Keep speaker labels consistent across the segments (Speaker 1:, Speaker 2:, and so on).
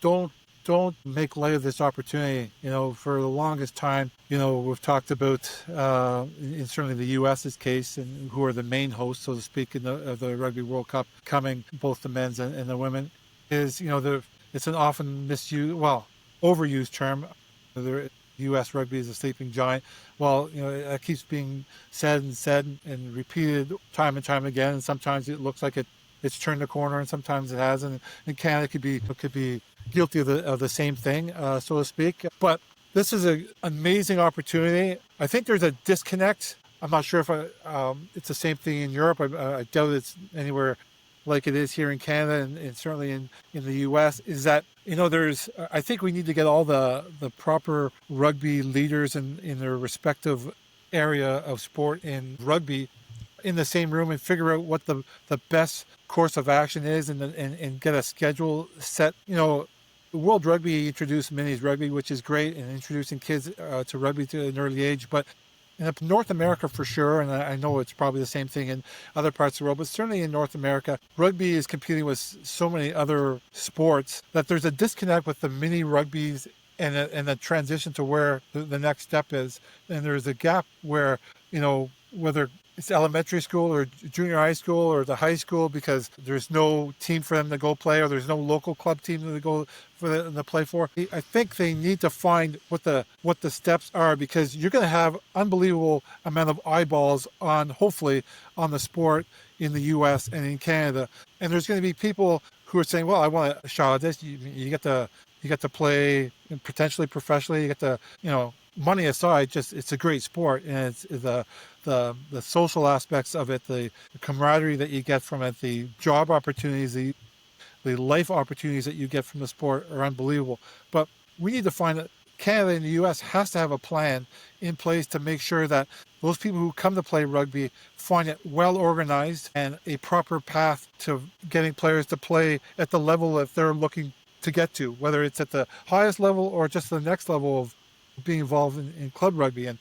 Speaker 1: don't make light of this opportunity. For the longest time, we've talked about, in certainly the U.S.'s case, and who are the main hosts, so to speak, of the Rugby World Cup coming, both the men's and the women, is, it's an often misused, well, overused term. The U.S. rugby is a sleeping giant. Well, it keeps being said and repeated time and time again, and sometimes it looks like it's turned the corner, and sometimes it hasn't. And Canada could be guilty of the same thing, so to speak. But this is an amazing opportunity. I think there's a disconnect. I'm not sure if it's the same thing in Europe. I doubt it's anywhere like it is here in Canada, and certainly in the U.S., is that, I think we need to get all the proper rugby leaders in their respective area of sport in rugby in the same room and figure out what the best course of action is, and get a schedule set. World Rugby introduced minis rugby, which is great, and introducing kids to rugby to an early age. But in North America, for sure, and I know it's probably the same thing in other parts of the world, but certainly in North America, rugby is competing with so many other sports that there's a disconnect with the mini rugbies and the transition to where the next step is. And there's a gap where, whether it's elementary school or junior high school or the high school, because there's no team for them to go play, or there's no local club team to go for them to play for. I think they need to find what the steps are, because you're going to have unbelievable amount of eyeballs hopefully on the sport in the U.S. and in Canada. And there's going to be people who are saying, well, I want a shot at this. You get to play potentially professionally. You get to, money aside, it's a great sport, and it's the social aspects of it, the camaraderie that you get from it, the job opportunities, the life opportunities that you get from the sport are unbelievable. But we need to find that Canada and the U.S. has to have a plan in place to make sure that those people who come to play rugby find it well organized and a proper path to getting players to play at the level that they're looking to get to, whether it's at the highest level or just the next level of being involved in club rugby. And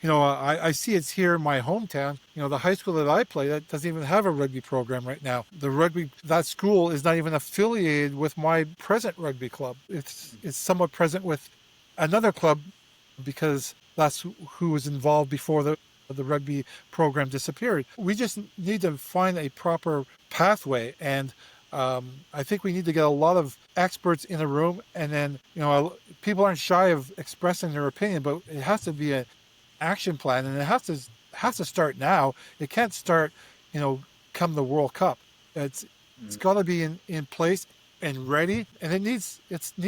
Speaker 1: I see it's here in my hometown. The high school that I play, that doesn't even have a rugby program right now. That school is not even affiliated with my present rugby club. It's somewhat present with another club, because that's who was involved before the rugby program disappeared. We just need to find a proper pathway, and I think we need to get a lot of experts in the room, and then people aren't shy of expressing their opinion, but it has to be an action plan, and it has to start now. It can't start come the World Cup. It's got to be in place and ready, and it needs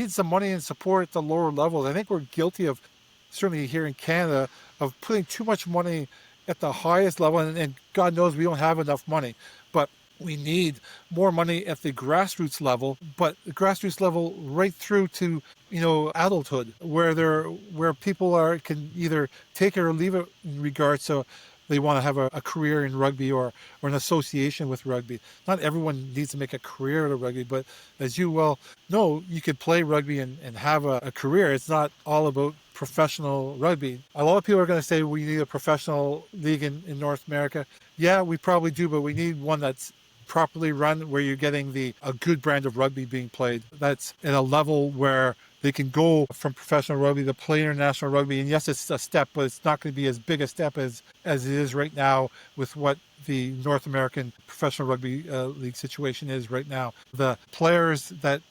Speaker 1: some money and support at the lower levels. I think we're guilty of, certainly here in Canada, of putting too much money at the highest level, and God knows we don't have enough money, but we need more money at the grassroots level, but the grassroots level right through to adulthood, where people can either take it or leave it in regards to they want to have a career in rugby or an association with rugby. Not everyone needs to make a career out of rugby, but as you well know, you could play rugby and have a career. It's not all about professional rugby. A lot of people are going to say we need a professional league in North America. Yeah, we probably do, but we need one that's properly run, where you're getting a good brand of rugby being played. That's at a level where they can go from professional rugby to play international rugby. And yes, it's a step, but it's not going to be as big a step as it is right now with what the North American professional rugby league situation is right now. The players that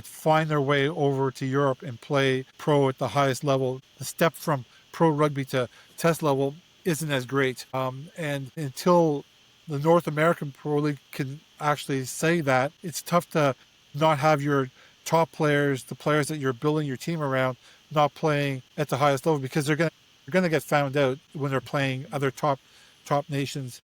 Speaker 1: find their way over to Europe and play pro at the highest level, the step from pro rugby to test level isn't as great. And until the North American Pro League can actually say that, it's tough to not have your top players, the players that you're building your team around, not playing at the highest level, because they're going to get found out when they're playing other top nations